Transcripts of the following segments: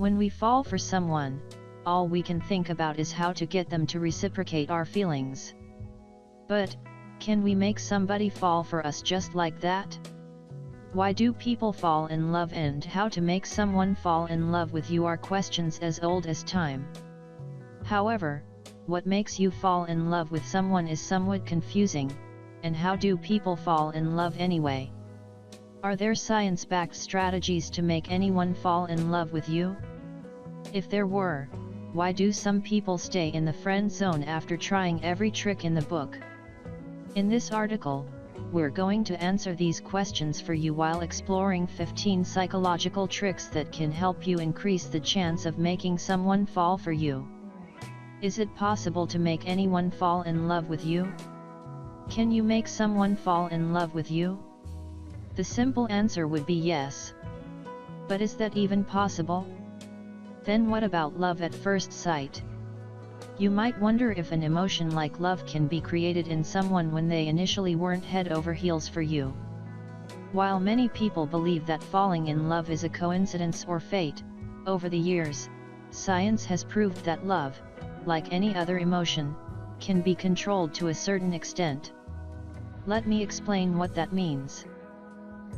When we fall for someone, all we can think about is how to get them to reciprocate our feelings. But, can we make somebody fall for us just like that? Why do people fall in love and how to make someone fall in love with you are questions as old as time. However, what makes you fall in love with someone is somewhat confusing, and how do people fall in love anyway? Are there science-backed strategies to make anyone fall in love with you? If there were, why do some people stay in the friend zone after trying every trick in the book? In this article, we're going to answer these questions for you while exploring 15 psychological tricks that can help you increase the chance of making someone fall for you. Is it possible to make anyone fall in love with you? Can you make someone fall in love with you? The simple answer would be yes. But is that even possible? Then what about love at first sight? You might wonder if an emotion like love can be created in someone when they initially weren't head over heels for you. While many people believe that falling in love is a coincidence or fate, over the years, science has proved that love, like any other emotion, can be controlled to a certain extent. Let me explain what that means.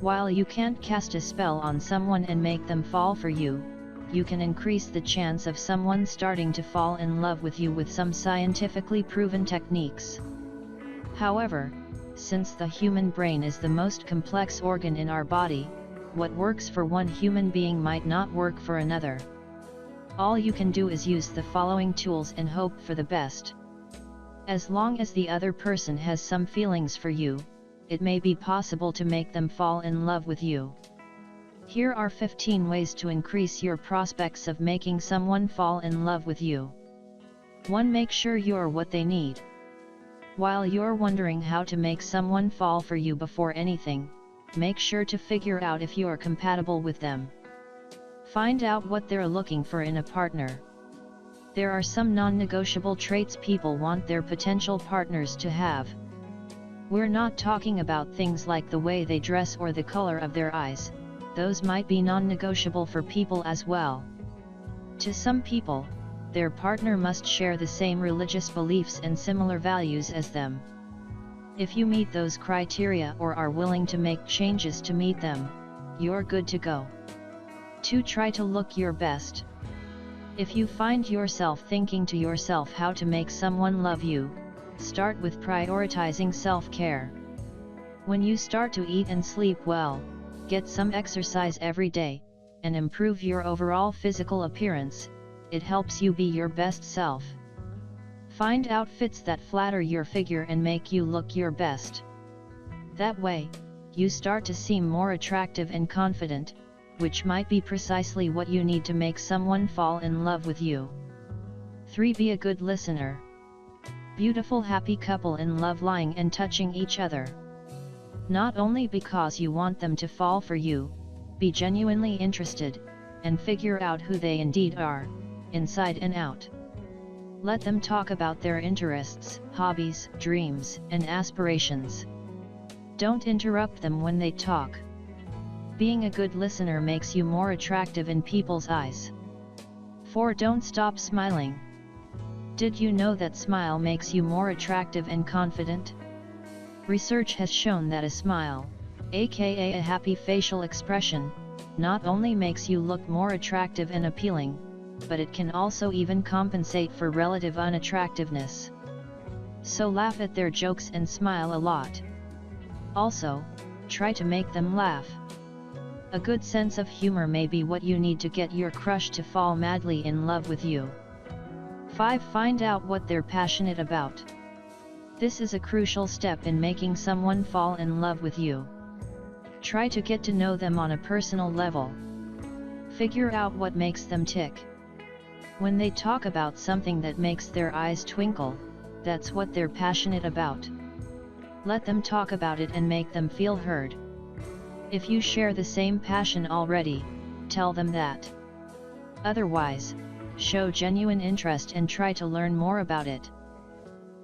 While you can't cast a spell on someone and make them fall for you, you can increase the chance of someone starting to fall in love with you with some scientifically proven techniques. However, since the human brain is the most complex organ in our body, what works for one human being might not work for another. All you can do is use the following tools and hope for the best. As long as the other person has some feelings for you, it may be possible to make them fall in love with you. Here are 15 ways to increase your prospects of making someone fall in love with you. 1. Make sure you're what they need. While you're wondering how to make someone fall for you before anything, make sure to figure out if you're compatible with them. Find out what they're looking for in a partner. There are some non-negotiable traits people want their potential partners to have. We're not talking about things like the way they dress or the color of their eyes. Those might be non-negotiable for people as well. To some people, their partner must share the same religious beliefs and similar values as them. If you meet those criteria or are willing to make changes to meet them, you're good to go. 2. Try to look your best. If you find yourself thinking to yourself how to make someone love you, start with prioritizing self-care. When you start to eat and sleep well, get some exercise every day, and improve your overall physical appearance, it helps you be your best self. Find outfits that flatter your figure and make you look your best. That way, you start to seem more attractive and confident, which might be precisely what you need to make someone fall in love with you. 3. Be a good listener. Beautiful happy couple in love lying and touching each other. Not only because you want them to fall for you, be genuinely interested, and figure out who they indeed are, inside and out. Let them talk about their interests, hobbies, dreams, and aspirations. Don't interrupt them when they talk. Being a good listener makes you more attractive in people's eyes. 4. Don't stop smiling. Did you know that smile makes you more attractive and confident? Research has shown that a smile, aka a happy facial expression, not only makes you look more attractive and appealing, but it can also even compensate for relative unattractiveness. So laugh at their jokes and smile a lot. Also, try to make them laugh. A good sense of humor may be what you need to get your crush to fall madly in love with you. 5. Find out what they're passionate about. This is a crucial step in making someone fall in love with you. Try to get to know them on a personal level. Figure out what makes them tick. When they talk about something that makes their eyes twinkle, that's what they're passionate about. Let them talk about it and make them feel heard. If you share the same passion already, tell them that. Otherwise, show genuine interest and try to learn more about it.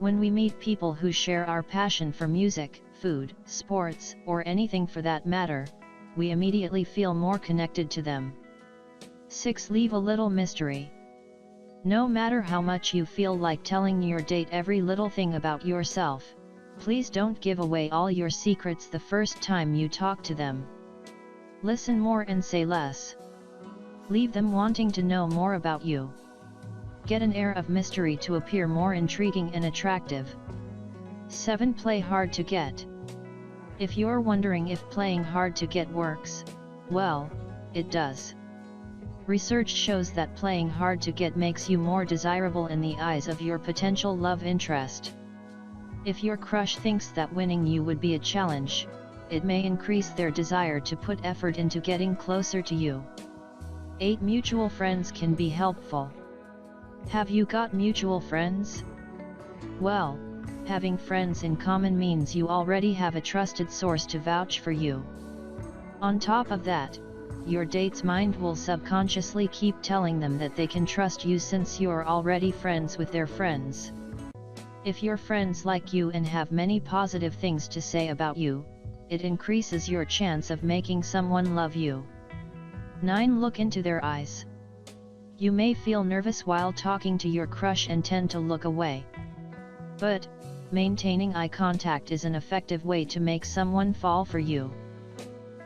When we meet people who share our passion for music, food, sports, or anything for that matter, we immediately feel more connected to them. 6. Leave a little mystery. No matter how much you feel like telling your date every little thing about yourself, please don't give away all your secrets the first time you talk to them. Listen more and say less. Leave them wanting to know more about you. Get an air of mystery to appear more intriguing and attractive. 7. Play hard to get. If you're wondering if playing hard to get works, well, it does. Research shows that playing hard to get makes you more desirable in the eyes of your potential love interest. If your crush thinks that winning you would be a challenge, it may increase their desire to put effort into getting closer to you. 8. Mutual friends can be helpful. Have you got mutual friends? Well, having friends in common means you already have a trusted source to vouch for you. On top of that, your date's mind will subconsciously keep telling them that they can trust you since you're already friends with their friends. If your friends like you and have many positive things to say about you, it increases your chance of making someone love you. 9. Look into their eyes. You may feel nervous while talking to your crush and tend to look away. But, maintaining eye contact is an effective way to make someone fall for you.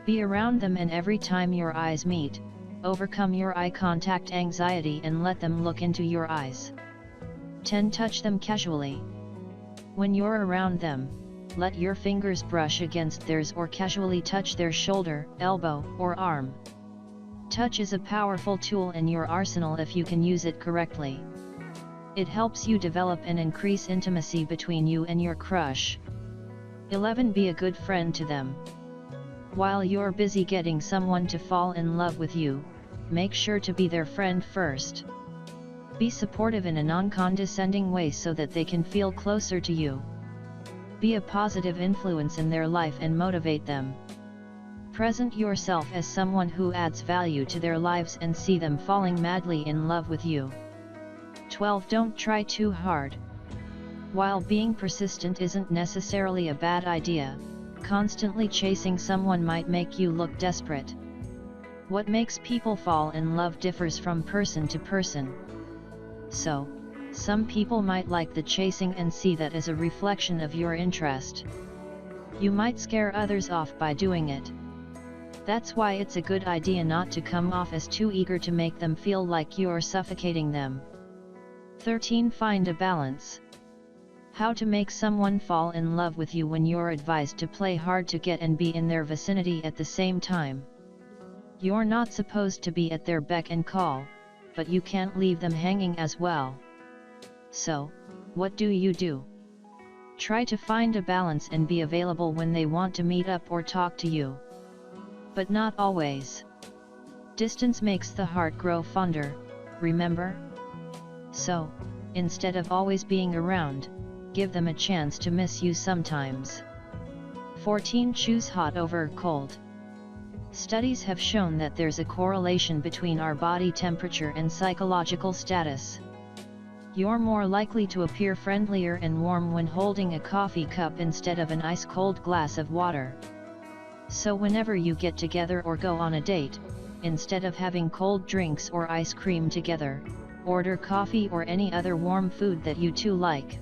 Be around them and every time your eyes meet, overcome your eye contact anxiety and let them look into your eyes. 10. Touch them casually. When you're around them, let your fingers brush against theirs or casually touch their shoulder, elbow, or arm. Touch is a powerful tool in your arsenal if you can use it correctly. It helps you develop and increase intimacy between you and your crush. 11. Be a good friend to them. While you're busy getting someone to fall in love with you, make sure to be their friend first. Be supportive in a non-condescending way so that they can feel closer to you. Be a positive influence in their life and motivate them. Present yourself as someone who adds value to their lives and see them falling madly in love with you. 12. Don't try too hard. While being persistent isn't necessarily a bad idea, constantly chasing someone might make you look desperate. What makes people fall in love differs from person to person. So, some people might like the chasing and see that as a reflection of your interest. You might scare others off by doing it. That's why it's a good idea not to come off as too eager to make them feel like you're suffocating them. 13. Find a balance. How to make someone fall in love with you when you're advised to play hard to get and be in their vicinity at the same time. You're not supposed to be at their beck and call, but you can't leave them hanging as well. So, what do? Try to find a balance and be available when they want to meet up or talk to you. But not always. Distance makes the heart grow fonder, remember? So, instead of always being around, give them a chance to miss you sometimes. 14. Choose hot over cold. Studies have shown that there's a correlation between our body temperature and psychological status. You're more likely to appear friendlier and warm when holding a coffee cup instead of an ice-cold glass of water. So whenever you get together or go on a date, instead of having cold drinks or ice cream together, order coffee or any other warm food that you two like.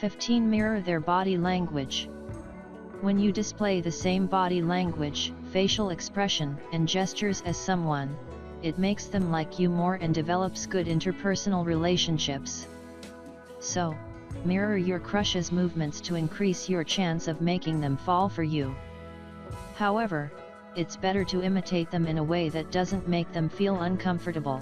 15. Mirror their body language. When you display the same body language, facial expression, and gestures as someone, it makes them like you more and develops good interpersonal relationships. So, mirror your crush's movements to increase your chance of making them fall for you. However, it's better to imitate them in a way that doesn't make them feel uncomfortable.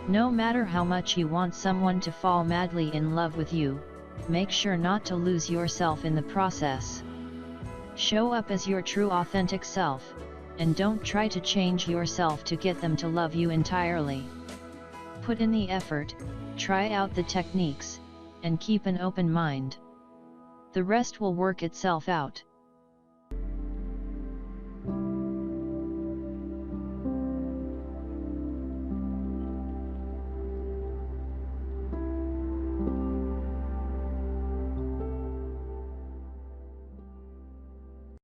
No matter how much you want someone to fall madly in love with you, make sure not to lose yourself in the process. Show up as your true authentic self, and don't try to change yourself to get them to love you entirely. Put in the effort, try out the techniques, and keep an open mind. The rest will work itself out.